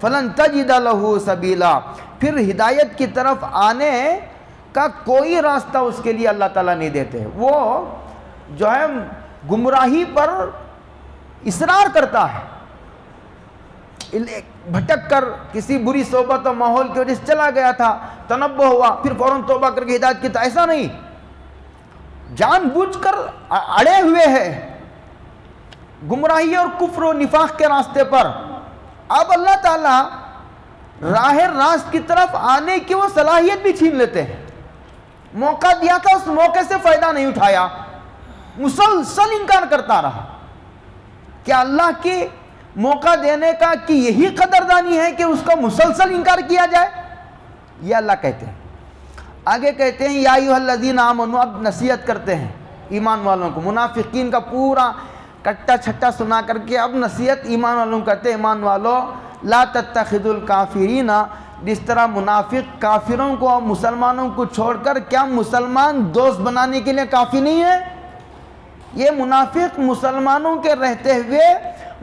فَلَن تَجِدَ لَهُ سَبِيلًا، پھر ہدایت کی طرف آنے کا کوئی راستہ اس کے لیے اللہ تعالیٰ نہیں دیتے. وہ جو ہے گمراہی پر اصرار کرتا ہے، بھٹک کر کسی بری صحبت و ماحول کی وجہ سے چلا گیا تھا، تنبہ ہوا، پھر فوراً توبہ کر کے ہدایت کی. ایسا نہیں، جان بوجھ کر اڑے ہوئے ہے گمراہی اور کفر و نفاق کے راستے پر. اب اللہ تعالیٰ راہ راست کی طرف آنے کی وہ صلاحیت بھی چھین لیتے ہیں. موقع دیا تھا، اس موقع سے فائدہ نہیں اٹھایا، مسلسل انکار کرتا رہا. کیا اللہ کے موقع دینے کا کہ یہی قدردانی ہے کہ اس کا مسلسل انکار کیا جائے؟ یہ اللہ کہتے ہیں. آگے کہتے ہیں یا ایھا الذین آمنوا، اب نصیحت کرتے ہیں ایمان والوں کو. منافقین کا پورا کٹا چھٹا سنا کر کے اب نصیحت ایمان والوں کو کرتے ہیں. ایمان والوں لا تتخذوا الکافرین، جس طرح منافق کافروں کو اور مسلمانوں کو چھوڑ کر کیا مسلمان دوست بنانے کے لیے کافی نہیں ہے؟ یہ منافق مسلمانوں کے رہتے ہوئے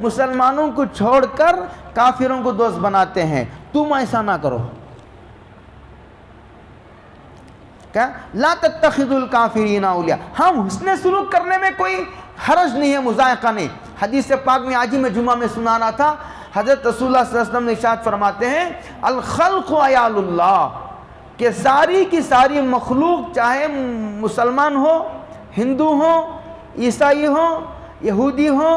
مسلمانوں کو چھوڑ کر کافروں کو دوست بناتے ہیں. تم ایسا نہ کرو. کیا لا تتخذوا الکافرین اولیاء، ہم حسن سلوک کرنے میں کوئی حرج نہیں ہے، مذائقہ نہیں. حدیث پاک میں آج ہی میں جمعہ میں سنا رہا تھا، حضرت رسول اللہ صلی اللہ علیہ وسلم نے ارشاد فرماتے ہیں الخلق عیال اللہ، کہ ساری کی ساری مخلوق چاہے مسلمان ہو، ہندو ہو، عیسائی ہو، یہودی ہو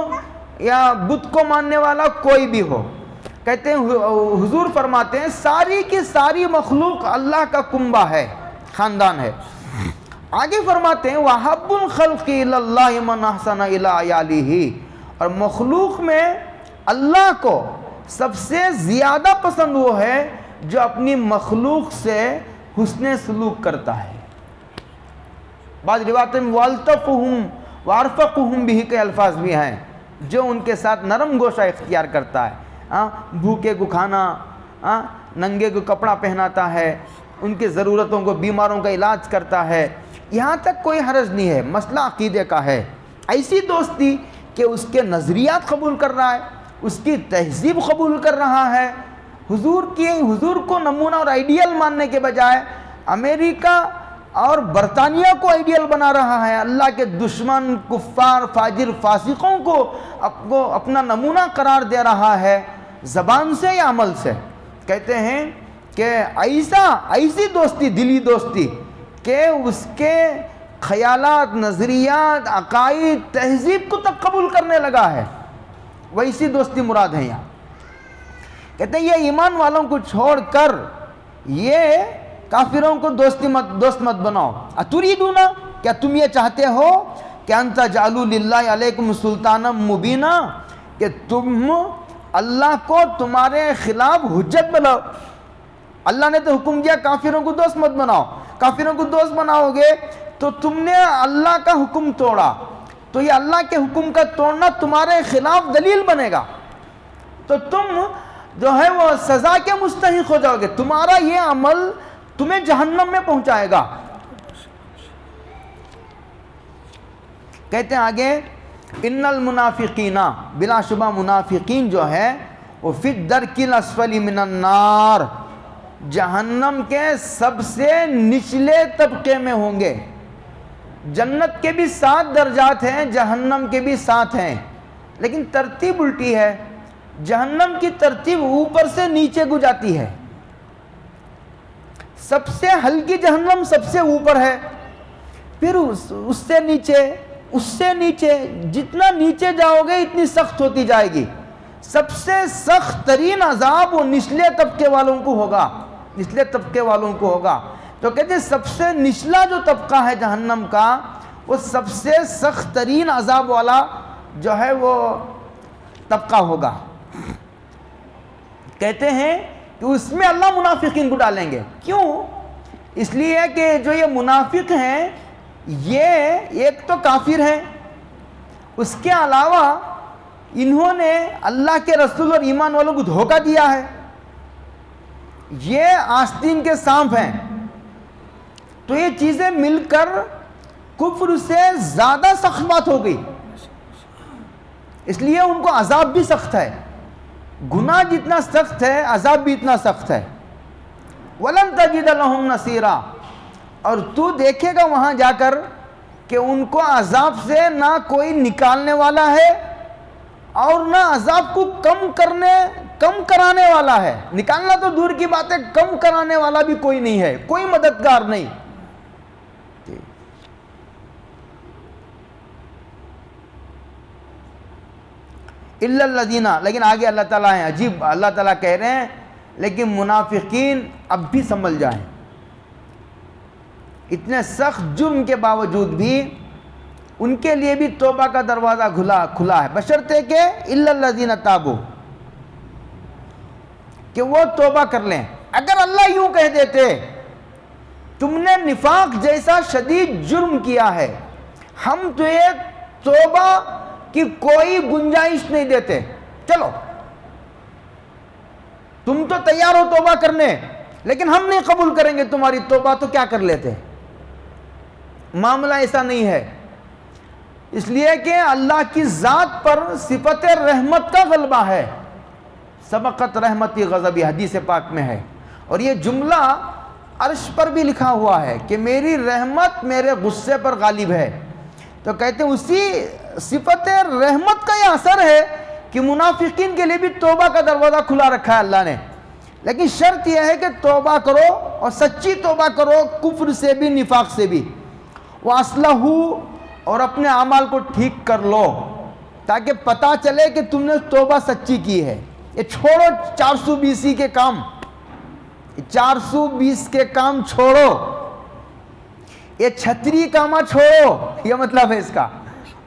یا بت کو ماننے والا کوئی بھی ہو، کہتے ہیں حضور فرماتے ہیں ساری کی ساری مخلوق اللہ کا کنبہ ہے، خاندان ہے. آگے فرماتے ہیں وَحَبُّ الْخَلْقِ إِلَى اللَّهِ مَنْ أَحْسَنَ إِلَىٰ عَيَالِهِ، اور مخلوق میں اللہ کو سب سے زیادہ پسند وہ ہے جو اپنی مخلوق سے حسن سلوک کرتا ہے. بعض روایتوں میں وَأَلْطَفُهُمْ وَأَرْفَقُهُمْ بِهِ کے الفاظ بھی ہیں، جو ان کے ساتھ نرم گوشہ اختیار کرتا ہے، بھوکے کو کھانا، ننگے کو کپڑا پہناتا ہے، ان کی ضرورتوں کو، بیماروں کا علاج کرتا ہے. یہاں تک کوئی حرج نہیں ہے، مسئلہ عقیدے کا ہے. ایسی دوستی کہ اس کے نظریات قبول کر رہا ہے، اس کی تہذیب قبول کر رہا ہے، حضور کو نمونہ اور آئیڈیل ماننے کے بجائے امریکہ اور برطانیہ کو آئیڈیل بنا رہا ہے، اللہ کے دشمن کفار فاجر فاسقوں کو اپنا نمونہ قرار دے رہا ہے، زبان سے یا عمل سے؟ کہتے ہیں کہ ایسی دوستی، دلی دوستی کہ اس کے خیالات، نظریات، عقائد، تہذیب کو تک قبول کرنے لگا ہے، ویسی دوستی مراد ہے یہاں۔ کہتے ہیں یہ ایمان والوں کو چھوڑ کر یہ کافروں کو دوست مت بناؤ۔ اتریدون، کیا تم یہ چاہتے ہو کہ ان تجعلوا للہ علیکم سلطانا مبینا، کہ تم اللہ کو تمہارے خلاف حجت بناؤ؟ اللہ نے تو حکم دیا کافروں کو دوست مت بناؤ، کافروں کو دوست بناؤ گے تو تم نے اللہ کا حکم توڑا، تو یہ اللہ کے حکم کا توڑنا تمہارے خلاف دلیل بنے گا، تو تم جو ہے وہ سزا کے مستحق ہو جاؤ گے، تمہارا یہ عمل تمہیں جہنم میں پہنچائے گا۔ کہتے ہیں آگے ان المنافقین، بلا شبہ منافقین جو ہے وہ فی الدرک الاسفل من النار، جہنم کے سب سے نچلے طبقے میں ہوں گے۔ جنت کے بھی 7 درجات ہیں، جہنم کے بھی 7 ہیں، لیکن ترتیب الٹی ہے۔ جہنم کی ترتیب اوپر سے نیچے کو جاتی ہے، سب سے ہلکی جہنم سب سے اوپر ہے، پھر اس سے نیچے جتنا نیچے جاؤ گے اتنی سخت ہوتی جائے گی۔ سب سے سخت ترین عذاب وہ نچلے طبقے والوں کو ہوگا، نچلے طبقے والوں کو ہوگا۔ تو کہتے ہیں سب سے نچلا جو طبقہ ہے جہنم کا، وہ سب سے سخت ترین عذاب والا جو ہے وہ طبقہ ہوگا۔ کہتے ہیں کہ اس میں اللہ منافقین کو ڈالیں گے۔ کیوں؟ اس لیے کہ جو یہ منافق ہیں یہ ایک تو کافر ہیں، اس کے علاوہ انہوں نے اللہ کے رسول اور ایمان والوں کو دھوکہ دیا ہے، یہ آستین کے سانپ ہیں۔ تو یہ چیزیں مل کر کفر سے زیادہ سخت بات ہو گئی، اس لیے ان کو عذاب بھی سخت ہے۔ گناہ جتنا سخت ہے عذاب بھی اتنا سخت ہے۔ وَلَن تَجِدَ لَهُمْ نَصِيرًا، اور تو دیکھے گا وہاں جا کر کہ ان کو عذاب سے نہ کوئی نکالنے والا ہے اور نہ عذاب کو کم کرانے والا ہے۔ نکالنا تو دور کی بات ہے، کم کرانے والا بھی کوئی نہیں ہے، کوئی مددگار نہیں۔ اِلَّا الَّذِينَ، لیکن آگے اللہ تعالیٰ ہیں، عجیب اللہ تعالیٰ کہہ رہے ہیں لیکن منافقین اب بھی سنبھل جائیں، اتنے سخت جرم کے باوجود بھی ان کے لیے بھی توبہ کا دروازہ کھلا ہے، بشرطے کہ اِلَّا الَّذِينَ تَابُوا، کہ وہ توبہ کر لیں۔ اگر اللہ یوں کہہ دیتے تم نے نفاق جیسا شدید جرم کیا ہے، ہم تو ایک توبہ کی کوئی گنجائش نہیں دیتے، چلو تم تو تیار ہو توبہ کرنے لیکن ہم نہیں قبول کریں گے تمہاری توبہ، تو کیا کر لیتے؟ معاملہ ایسا نہیں ہے، اس لیے کہ اللہ کی ذات پر صفت رحمت کا غلبہ ہے۔ سبقت رحمتی غضبی حدیث پاک میں ہے، اور یہ جملہ عرش پر بھی لکھا ہوا ہے کہ میری رحمت میرے غصے پر غالب ہے۔ تو کہتے ہیں اسی صفت رحمت کا یہ اثر ہے کہ منافقین کے لیے بھی توبہ کا دروازہ کھلا رکھا ہے اللہ نے، لیکن شرط یہ ہے کہ توبہ کرو اور سچی توبہ کرو، کفر سے بھی نفاق سے بھی۔ وَأَصْلَحُوا، اور اپنے اعمال کو ٹھیک کر لو تاکہ پتہ چلے کہ تم نے توبہ سچی کی ہے۔ یہ چھوڑو 420 کے کام، 420 کے کام چھوڑو، یہ چھتری کاما چھوڑو، یہ مطلب ہے اس کا۔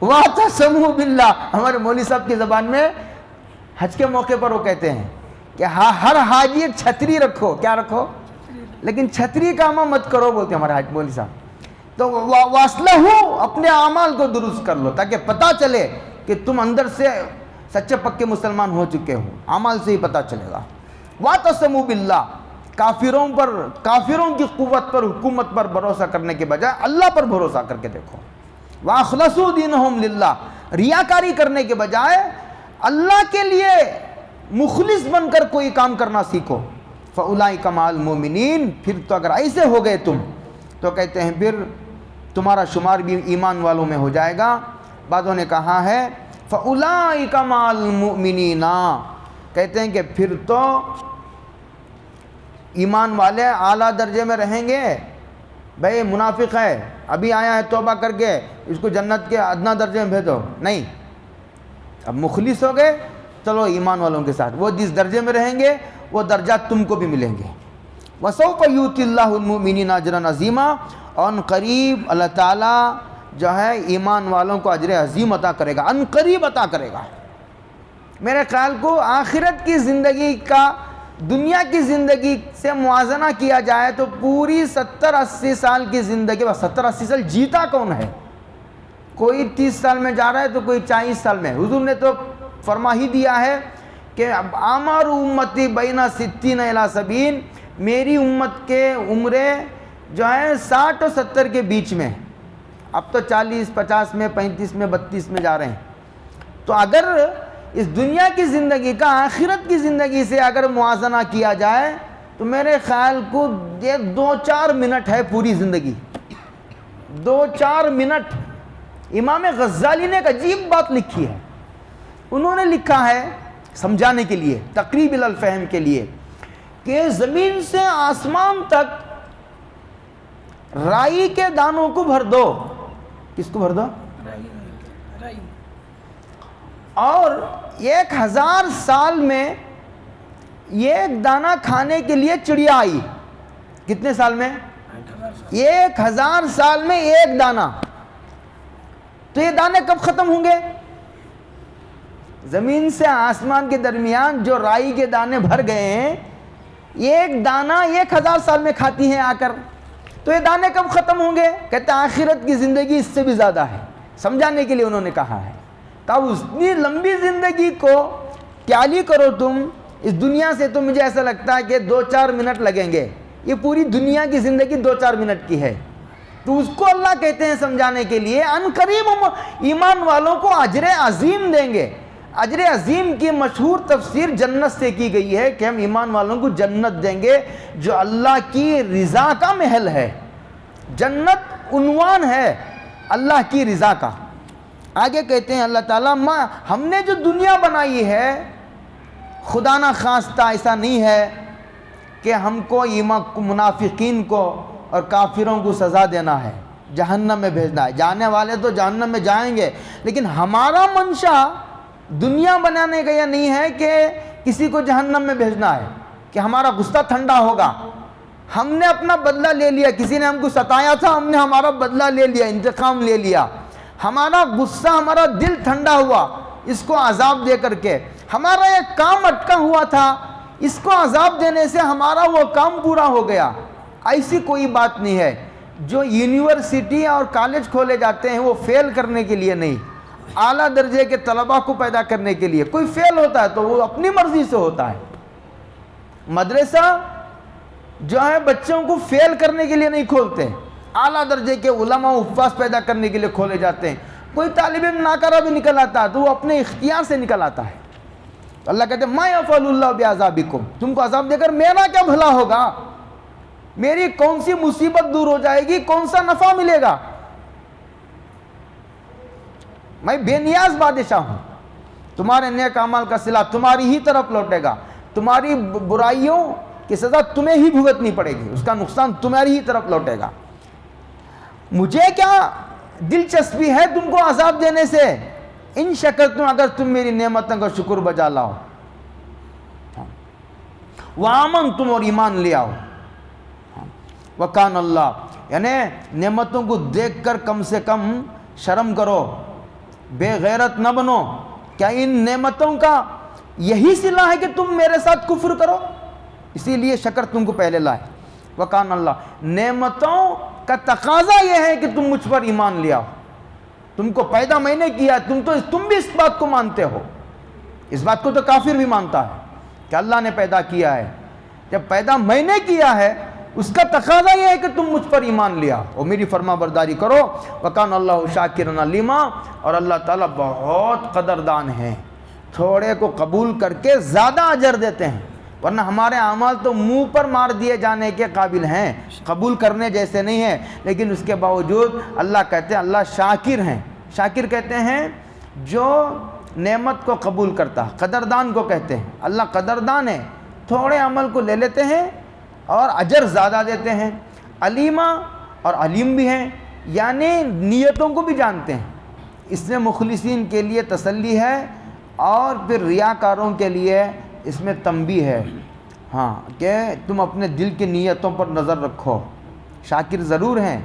وَاعْتَصِمُوا بِاللَّهِ، ہمارے مولوی صاحب کی زبان میں حج کے موقع پر وہ کہتے ہیں کہ ہر حاجی ایک چھتری رکھو، کیا رکھو؟ لیکن چھتری کاما مت کرو بولتے ہیں ہمارے مولوی صاحب۔ تو وَأَصْلَحُوا، اپنے اعمال کو درست کر لو تاکہ پتہ چلے کہ تم اندر سے سچے پکے مسلمان ہو چکے ہو، اعمال سے ہی پتہ چلے گا۔ وَاعْتَصِمُوا بِاللَّهِ، کافروں کی قوت پر، حکومت پر بھروسہ کرنے کے بجائے اللہ پر بھروسہ کر کے دیکھو۔ وَأَخْلَصُوا دِينَهُمْ لِلَّهِ، ریاکاری کرنے کے بجائے اللہ کے لیے مخلص بن کر کوئی کام کرنا سیکھو۔ فَأُولَئِكَ مَعَ الْمُؤْمِنِينَ، پھر تو اگر ایسے ہو گئے تم تو کہتے ہیں پھر تمہارا شمار بھی ایمان والوں میں ہو جائے گا۔ بعضوں نے کہا ہے فَأُولَٰئِكَ مَعَ الْمُؤْمِنِينَ، کہتے ہیں کہ پھر تو ایمان والے اعلیٰ درجے میں رہیں گے۔ بھئی منافق ہے، ابھی آیا ہے توبہ کر کے، اس کو جنت کے ادنا درجے میں بھیجو، نہیں، اب مخلص ہو گئے، چلو ایمان والوں کے ساتھ، وہ جس درجے میں رہیں گے وہ درجات تم کو بھی ملیں گے۔ وَسَوْفَ يُؤْتِ اللَّهُ الْمُؤْمِنِينَ أَجْرًا عَظِيمًا، ان قریب اللہ تعالیٰ جو ہے ایمان والوں کو اجر عظیم عطا کرے گا، ان قریب عطا کرے گا۔ میرے خیال کو آخرت کی زندگی کا دنیا کی زندگی سے موازنہ کیا جائے تو پوری 70-80 سال کی زندگی، 70-80 سال جیتا کون ہے؟ کوئی 30 سال میں جا رہا ہے تو کوئی 40 سال میں۔ حضور نے تو فرما ہی دیا ہے کہ عمر امتی بین 60 الی 70، میری امت کے عمریں جو ہے 60 اور 70 کے بیچ میں، اب تو 40 50 میں 35 میں 32 میں جا رہے ہیں۔ تو اگر اس دنیا کی زندگی کا آخرت کی زندگی سے اگر موازنہ کیا جائے تو میرے خیال کو یہ 2-4 منٹ ہے پوری زندگی، 2-4 منٹ۔ امام غزالی نے ایک عجیب بات لکھی ہے، انہوں نے لکھا ہے سمجھانے کے لیے، تقریب الفہم کے لیے، کہ زمین سے آسمان تک رائی کے دانوں کو بھر دو۔ کس کو بھر دو؟ اور 1000 سال میں ایک دانہ کھانے کے لیے چڑیا آئی۔ کتنے سال میں؟ 1000 سال میں ایک دانہ۔ تو یہ دانے کب ختم ہوں گے؟ زمین سے آسمان کے درمیان جو رائی کے دانے بھر گئے ہیں، ایک دانہ 1000 سال میں کھاتی ہیں آ کر، تو یہ دانے کب ختم ہوں گے؟ کہتے ہیں آخرت کی زندگی اس سے بھی زیادہ ہے۔ سمجھانے کے لیے انہوں نے کہا ہے کہ اتنی لمبی زندگی کو ٹیلی کرو تم اس دنیا سے، تو مجھے ایسا لگتا ہے کہ 2-4 منٹ لگیں گے۔ یہ پوری دنیا کی زندگی 2-4 منٹ کی ہے، تو اس کو اللہ کہتے ہیں سمجھانے کے لیے ان قریب ہم ایمان والوں کو اجر عظیم دیں گے۔ اجر عظیم کی مشہور تفسیر جنت سے کی گئی ہے کہ ہم ایمان والوں کو جنت دیں گے جو اللہ کی رضا کا محل ہے۔ جنت عنوان ہے اللہ کی رضا کا۔ آگے کہتے ہیں اللہ تعالیٰ ہم نے جو دنیا بنائی ہے خدا نہ خواستہ ایسا نہیں ہے کہ ہم کو منافقین کو اور کافروں کو سزا دینا ہے، جہنم میں بھیجنا ہے۔ جانے والے تو جہنم میں جائیں گے، لیکن ہمارا منشا دنیا بنانے کا یہ نہیں ہے کہ کسی کو جہنم میں بھیجنا ہے، کہ ہمارا غصہ ٹھنڈا ہوگا۔ ہم نے اپنا بدلہ لے لیا، کسی نے ہم کو ستایا تھا، ہم نے ہمارا بدلہ لے لیا، انتقام لے لیا۔ ہمارا غصہ، ہمارا دل ٹھنڈا ہوا اس کو عذاب دے کر کے۔ ہمارا ایک کام اٹکا ہوا تھا، اس کو عذاب دینے سے ہمارا وہ کام پورا ہو گیا۔ ایسی کوئی بات نہیں ہے۔ جو یونیورسٹی اور کالج کھولے جاتے ہیں وہ فیل کرنے کے لیے نہیں، اعلیٰ درجے کے طلباء کو پیدا کرنے کے لیے۔ کوئی فیل ہوتا ہے تو وہ اپنی مرضی سے ہوتا ہے۔ مدرسہ جو ہے بچوں کو فیل کرنے کے لیے نہیں کھولتے، اعلیٰ درجے کے علماء و حفاظ پیدا کرنے کے لیے کھولے جاتے ہیں۔ کوئی طالب علم ناکارہ بھی نکل آتا ہے تو وہ اپنے اختیار سے نکل آتا ہے۔ اللہ کہتے ہیں ما یفعل اللہ بعذابکم، تم کو عذاب دے کر میرا کیا بھلا ہوگا؟ میری کون سی مصیبت دور ہو جائے گی؟ کون سا نفع ملے گا؟ میں بے نیاز بادشاہ ہوں، تمہارے نیک اعمال کا صلہ تمہاری ہی طرف لوٹے گا، تمہاری برائیوں کی سزا تمہیں ہی بھگتنی پڑے گی، اس کا نقصان تمہاری ہی طرف لوٹے گا۔ مجھے کیا دلچسپی ہے تم کو عذاب دینے سے؟ ان شکرتم، اگر تم میری نعمتوں کا شکر بجا لاؤ، وآمنتم، اور ایمان لے آؤ، وکان اللہ، یعنی نعمتوں کو دیکھ کر کم سے کم شرم کرو، بے غیرت نہ بنو۔ کیا ان نعمتوں کا یہی صلہ ہے کہ تم میرے ساتھ کفر کرو؟ اسی لیے شکر تم کو پہلے لائے۔ وکان اللہ، نعمتوں کا تقاضا یہ ہے کہ تم مجھ پر ایمان لے آؤ۔ تم کو پیدا میں نے کیا، تم بھی اس بات کو مانتے ہو، اس بات کو تو کافر بھی مانتا ہے کہ اللہ نے پیدا کیا ہے۔ جب پیدا میں نے کیا ہے اس کا تقاضا یہ ہے کہ تم مجھ پر ایمان لے آؤ اور میری فرما برداری کرو۔ وکان اللہ شاکرا علیما، اور اللہ تعالیٰ بہت قدردان ہیں، تھوڑے کو قبول کر کے زیادہ اجر دیتے ہیں، ورنہ ہمارے اعمال تو منہ پر مار دیے جانے کے قابل ہیں، قبول کرنے جیسے نہیں ہیں، لیکن اس کے باوجود اللہ کہتے ہیں اللہ شاکر ہیں۔ شاکر کہتے ہیں جو نعمت کو قبول کرتا، قدردان کو کہتے ہیں۔ اللہ قدردان ہے، تھوڑے عمل کو لے لیتے ہیں اور اجر زیادہ دیتے ہیں۔ علیمہ اور علیم بھی ہیں، یعنی نیتوں کو بھی جانتے ہیں۔ اس میں مخلصین کے لیے تسلی ہے اور پھر ریاکاروں کے لیے اس میں تنبیہ ہے، ہاں، کہ تم اپنے دل کی نیتوں پر نظر رکھو۔ شاکر ضرور ہیں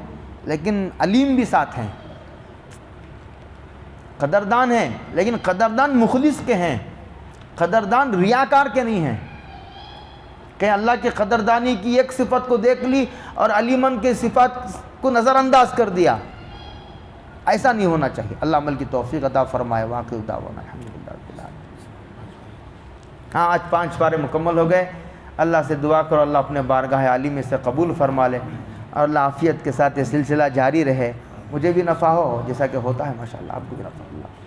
لیکن علیم بھی ساتھ ہیں، قدردان ہیں لیکن قدردان مخلص کے ہیں، قدردان ریاکار کے نہیں ہیں کہ اللہ کی قدردانی کی ایک صفت کو دیکھ لی اور علیمن کی صفات کو نظر انداز کر دیا۔ ایسا نہیں ہونا چاہیے۔ اللہ عمل کی توفیق عطا فرمائے۔ واقعی دعوانا الحمدللہ رب العالمین۔ ہاں، آج 5 پارے مکمل ہو گئے۔ اللہ سے دعا کرو اللہ اپنے بارگاہ عالی میں سے قبول فرما لے اور اللہ عافیت کے ساتھ یہ سلسلہ جاری رہے، مجھے بھی نفع ہو جیسا کہ ہوتا ہے ماشاءاللہ، آپ کو بھی نفع اللہ۔